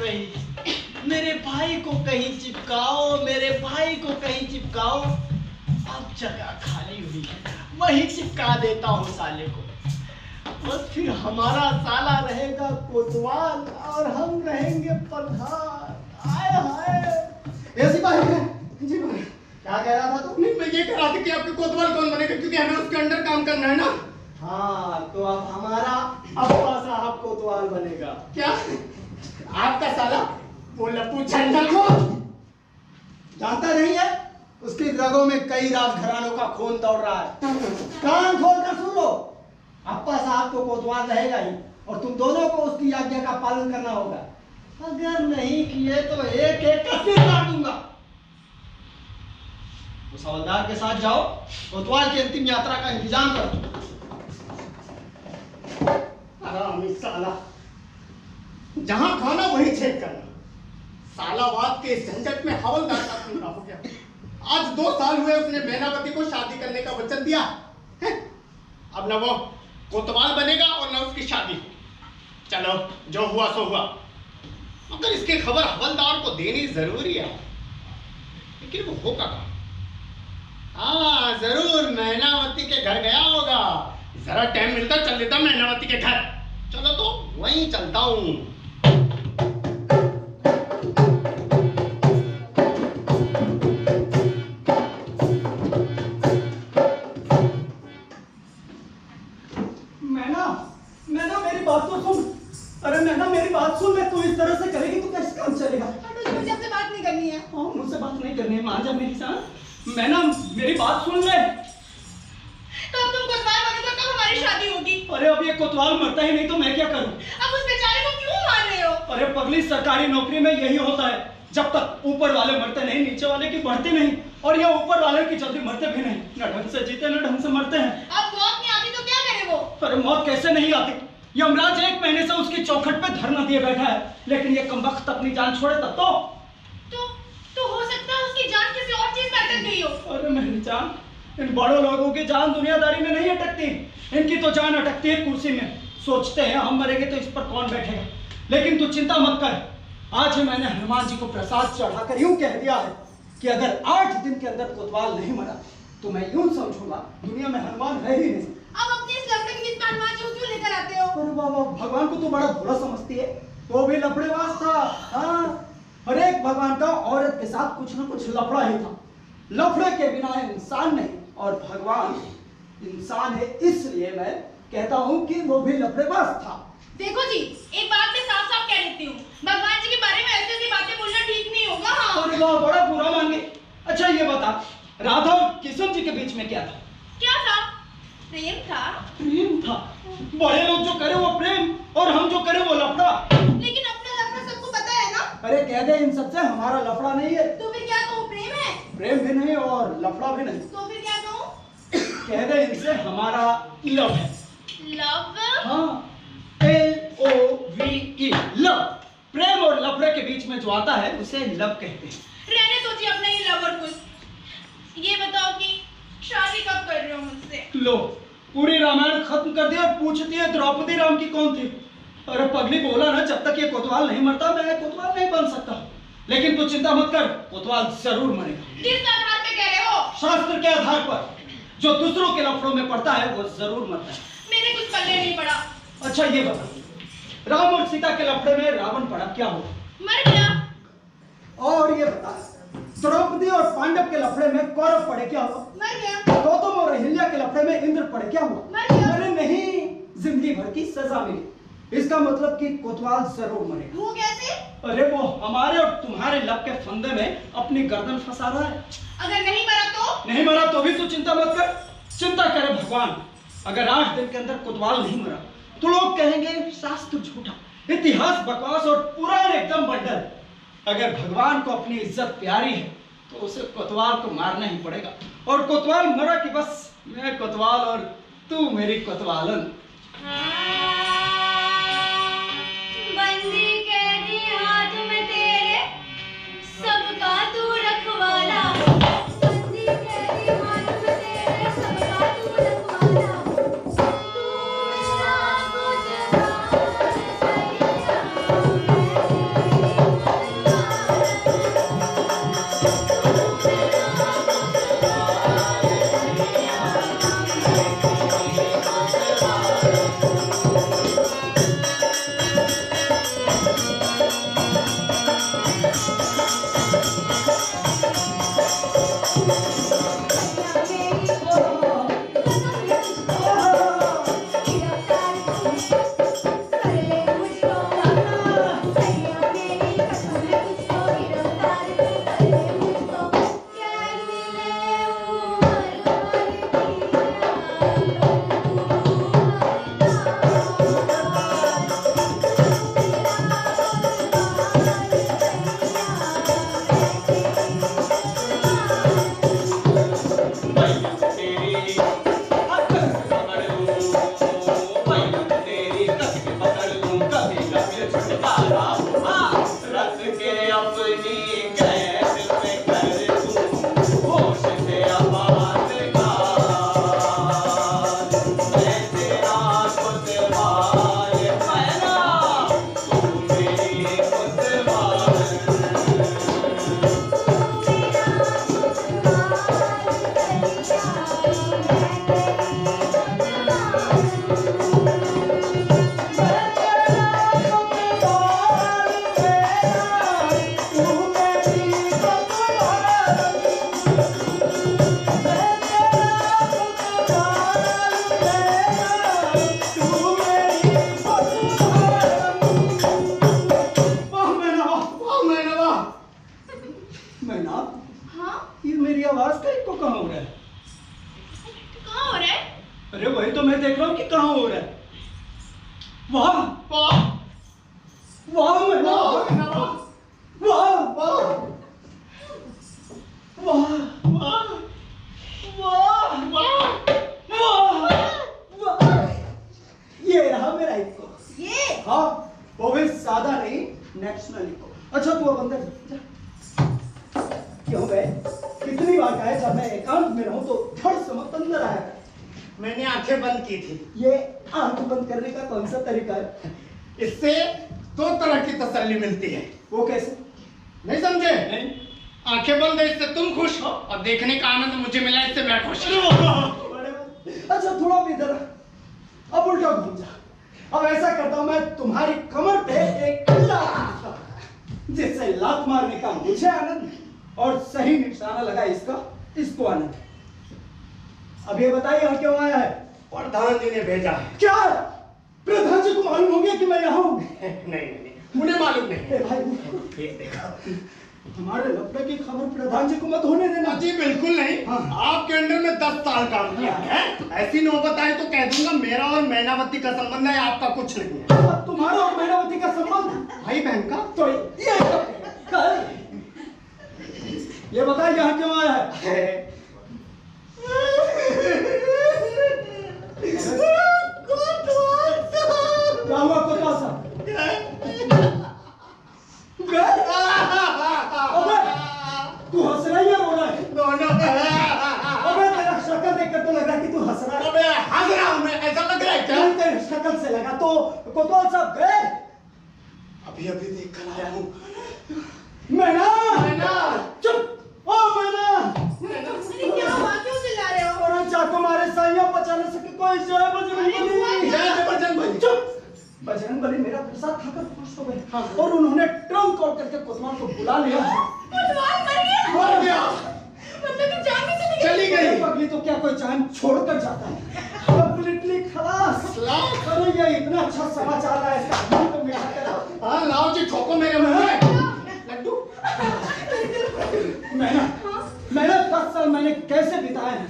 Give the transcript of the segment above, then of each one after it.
रही। मेरे भाई को कहीं चिपकाओ, मेरे भाई को कहीं चिपकाओ। अब जगह खाली हुई है, वहीं चिपका देता हूँ साले को। बस फिर हमारा साला रहेगा कोतवाल और हम रहेंगे प्रधान। आए हाय। ऐसी बात है जी भाई, क्या कह रहा था तू? नहीं, मैं ये कह रहा था कि आपके कोतवाल कौन बनेगा, क्योंकि हमें उसके अंडर काम करना है ना। हाँ, तो अब हमारा अब्बा साहब कोतवाल बनेगा। क्या आपका साला वो लप्पू झंझल को जानता नहीं है? उसकी रगों में कई राजघरानों का खून दौड़ रहा है। कान खोल कर सुन लो, अप्पा साहब तो कोतवाल रहेगा ही, और तुम दोनों को उसकी आज्ञा का पालन करना होगा। अगर नहीं किए तो एक एक का सिर काट दूंगा। उस हवलदार के साथ जाओ, कोतवाल की अंतिम यात्रा का इंतजाम करो। हरामी साला, जहां खाना वही छेद करना। सालावाद के इस झंझट में हवलदार का पूरा हो गया। आज 2 साल हुए उसने मैनावती को शादी करने का वचन दिया है। अब न वो कोतवाल बनेगा और न उसकी शादी। चलो, जो हुआ सो हुआ, मगर इसकी खबर हवलदार को देनी जरूरी है। लेकिन वो होगा कहाँ? हाँ, जरूर मैनावती के घर गया होगा। जरा टाइम मिलता चल लेता मैनावती के घर। चलो तो वहीं चलता हूँ। मैना मेरी बात तो सुन। अरे मैना मेरी बात सुन, मैं तू इस तरह से करेगी तो कैसे काम चलेगा? मुझे आपसे बात नहीं करनी है। हाँ, मुझसे बात नहीं करनी है, मान जा मेरी जान। मैना मेरी बात सुन ले। तो अब तुम कोतवाल बनो तो कब हमारी शादी होगी? अरे अब ये कोतवाल मरता ही नहीं तो मैं क्या करूं? अब उस बेचारे को क्यों मार रहे हो? अरे पगली, सरकारी नौकरी में यही होता है, जब तक ऊपर वाले मरते नहीं, नीचे वाले की बढ़ती नहीं। और ये ऊपर वाले की जल्दी मरते भी नहीं, न ढंग से जीते न ढंग से मरते हैं। अब मौत नहीं आती तो क्या करे वो? अरे मौत कैसे नहीं आती? यमराज 1 महीने से उसकी चौखट पे धरना दिए बैठा है, लेकिन ये कमबख्त अपनी जान छोड़े तब तो हो सकता है उसकी जान किसी और चीज में अटक गई हो। अरे मेरी जान, इन बड़ों लोगों की जान दुनियादारी में नहीं अटकती, इनकी तो जान अटकती है कुर्सी में। सोचते हैं हम मरेंगे तो इस पर कौन बैठेगा। लेकिन तू चिंता मत कर, आज ही मैंने हनुमान जी को प्रसाद चढ़ाकर यूं कह दिया है कि अगर 8 दिन के अंदर कोतवाल नहीं मरा तो मैं यूं समझूंगा दुनिया में हनुमान है ही नहीं। अब अपने इस लफड़े के बीच में हनुमान जी को क्यों लेकर आते हो? अरे बाबा, भगवान को तो बड़ा भोला समझती है, वो भी लफड़ेबाज था। हाँ, हर एक भगवान का औरत के साथ कुछ न कुछ लफड़ा ही था। लफड़े के बिना इंसान नहीं, और भगवान इंसान है, इसलिए मैं कहता हूँ कि वो भी लफड़ेबाज था। देखो जी, एक बात मैं साफ साफ कह देती हूँ, भगवान जी के बारे में ऐसी ऐसी बातें बोलना ठीक नहीं होगा। हाँ। अरे वाह, बड़ा बुरा मान गई। अच्छा ये बता, राधा और किशन जी के बीच में क्या था? क्या था? प्रेम था। प्रेम था? बड़े लोग जो करे वो प्रेम, और हम जो करे वो लफड़ा। लेकिन अपना लफड़ा सबको पता है ना। अरे कह दे इन सबसे हमारा लफड़ा नहीं है। तो फिर क्या कहूँ, प्रेम है? प्रेम भी नहीं और लफड़ा भी नहीं। तो फिर क्या कहूँ? कह दे इनसे हमारा लव है। लव? हाँ, LOVE, लव। प्रेम और लफड़े के बीच में जो आता है उसे लव कहते हैं। रहने दो जी अपना ये लव और कुछ। ये बताओ कि शादी कब कर रहे हो मुझसे? लो, पूरी रामायण खत्म कर दी और पूछती है द्रौपदी राम की कौन थी। अरे पगली, बोला ना जब तक ये कोतवाल नहीं मरता मैं कोतवाल नहीं बन सकता। लेकिन तू चिंता मत कर, कोतवाल जरूर मरेगा। किस आधार पे कह रहे हो? शास्त्र के आधार पर, जो दूसरों के लफड़ों में पड़ता है वो जरूर मरता है। मेरे कुछ पल्ले नहीं पड़ा। अच्छा ये बता, राम और सीता के लफड़े में रावण पड़ा, क्या हुआ? मर गया। और ये बता, द्रौपदी और पांडव के लफड़े में कौरव पड़े, क्या हुआ? मर गया। गौतम और अहिल्या के लफड़े में इंद्र पड़े, क्या हुआ? मर गया। अरे नहीं, जिंदगी भर की सजा मिली। इसका मतलब कि कोतवाल जरूर मरेगा। वो कैसे? अरे वो हमारे और तुम्हारे लब के फंदे में अपनी गर्दन फंसा रहा है। अगर नहीं मरा तो? नहीं मरा तो भी तू चिंता मत कर, चिंता करे भगवान। अगर 8 दिन के अंदर कोतवाल नहीं मरा तो लोग कहेंगे शास्त्र झूठा, इतिहास बकवास और पुराण एकदम बंडल। अगर भगवान को अपनी इज्जत प्यारी है तो उसे कोतवाल को मारना ही पड़ेगा। और कोतवाल मरा कि बस मैं कोतवाल और तू मेरी कोतवालन। बंदी कैदी हाथ में तेरे, सबका तू रखवाला। बंदी कैदी हाथ में तेरे, सबका तू रखवाला। तू मेरा गुजरान सैया, नहीं, नेशनली को। अच्छा तू अब अंदर जा। क्यों गए? कितनी बार कहा जब मैं एकांत में रहूं तो धड़ से मत अंदर आया कर। मैंने आंखें बंद की थी। ये आंख बंद करने का कौन सा तरीका है? इससे दो तरह की तसल्ली मिलती है। वो कैसे? नहीं समझे? नहीं। आंखें बंद है इससे तुम खुश हो और देखने का आनंद मुझे मिला इससे मैं खुश हूँ। अच्छा थोड़ा भी इधर आ। अब उल्टा घूम जा। अब ऐसा करता हूं मैं तुम्हारी कमर पे एक लात मारता हूं, जिससे लात मारने का मुझे आनंद और सही निशाना लगा इसको आनंद। अब ये बताइए यहाँ क्यों आया है? प्रधान जी ने भेजा है। क्या? प्रधान जी को मालूम हो गया कि मैं यहाँ हूँ? नहीं उन्हें मालूम नहीं। भाई ये देखा, हमारे लफड़े की खबर प्रधान जी को मत होने देना। जी बिल्कुल नहीं। हाँ। आपके अंडर में 10 साल काम किया है। ऐसी नौबत आई तो कह दूंगा मेरा और मैनावती का संबंध है, आपका कुछ नहीं है। अब तुम्हारा और मैनावती का संबंध भाई बहन का तो ये बताइए यहाँ क्यों आया है? क्या हुआ कोतवाल साहब? अबे तू हंस रहा है या रो रहा है? अबे तेरा शक्ल देखकर तो लग रहा है कि तू हंस रहा है। अबे हंस रहा हूं मैं, ऐसा लग रहा है क्या? नहीं, तेरे शक्ल से लगा। तो कोतवाल साहब गए? अभी अभी देख कर आया हूं। मैना! मैना! चुप! ओ मैना! अरे क्या हुआ, क्यों चिल्ला रहे हो? और चाकू मारे साइया बचाने से कोई जय बजरंगबली। जय बजरंगबली। चुप! बजरंगबली मेरा प्रसाद खाकर खुश हो गए और उन्होंने ट्रंक कॉल करके कोतवाल को बुला लिया। कोतवाल मर गया? मर गया। मतलब कि जान भी चली गई। पगली तो क्या कोई जान छोड़कर जाता है? कंप्लीटली खलास। अरे ये इतना अच्छा समाचार है, इसका मुंह तो मिला कर। हाँ लाओ जी, ठोको मेरे मुंह में। लड्डू। मैंने 10 साल मैंने कैसे बिताए हैं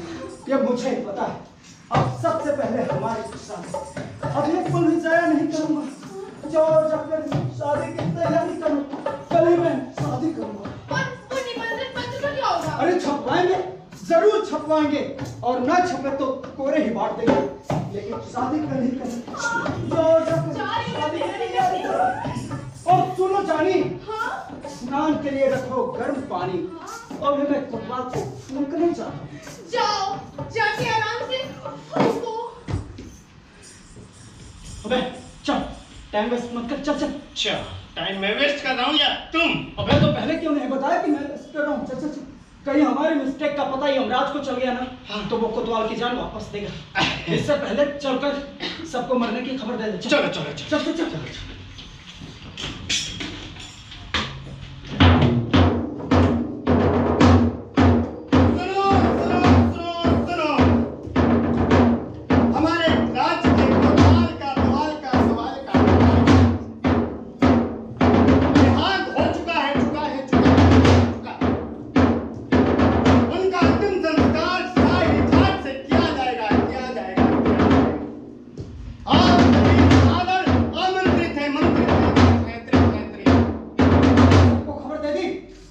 ये मुझे ही पता है। अब सबसे पहले हमारी शादी, अब ये पल भी जाया नहीं करूंगा। जो जाकर शादी की तैयारी करूँ, कल ही मैं शादी करूंगा। और वो निमंत्रण पत्र का क्या होगा? अरे छपवाएंगे, जरूर छपवाएंगे, और ना छपे तो कोरे ही बांट देंगे, लेकिन शादी कल ही करेंगे। जो जाकर शादी की तैयारी करो। और सुनो जानी, हाँ? स्नान के लिए रखो गर्म पानी। और मैं कोतवाल को फोन करना चाहता हूँ। जाओ, जाके आराम से उसको। अबे चल, टाइम वेस्ट मत कर, चल चल। अच्छा, टाइम मैं वेस्ट कर रहा हूँ या तुम? अबे तो पहले क्यों नहीं बताया कि मैं वेस्ट कर रहा हूँ? चल चल चल। कहीं हमारी मिस्टेक का पता ही यमराज को चल गया ना, हाँ। तो वो कोतवाल की जान वापस देगा। इससे पहले चलकर सबको मरने की खबर दे दे। चलो चलो चलो। चल चल चल।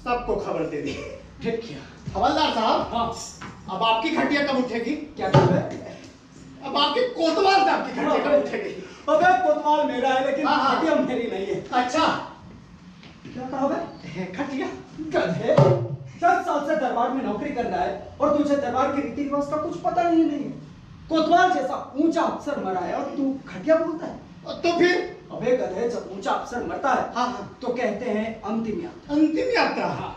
सबको खबर दे दी। ठीक किया। हवलदार साहब, हाँ। अब आपकी खटिया कब उठेगी? क्या कर रहे? अब आपके कोतवाल साहब की खटिया कब उठेगी? अबे कोतवाल मेरा है, लेकिन हाँ, हाँ। खटिया मेरी नहीं है। अच्छा, क्या कहा बे? खटिया गधे, 10 साल से दरबार में नौकरी कर रहा है और तुझे दरबार के रीति रिवाज का कुछ पता ही नहीं है। कोतवाल जैसा ऊंचा अफसर मरा है और तू खटिया बोलता है? तो फिर? अबे गधे, जब ऊंचा अफसर मरता है हाँ हाँ, तो कहते हैं अंतिम यात्रा। अंतिम यात्रा। हाँ।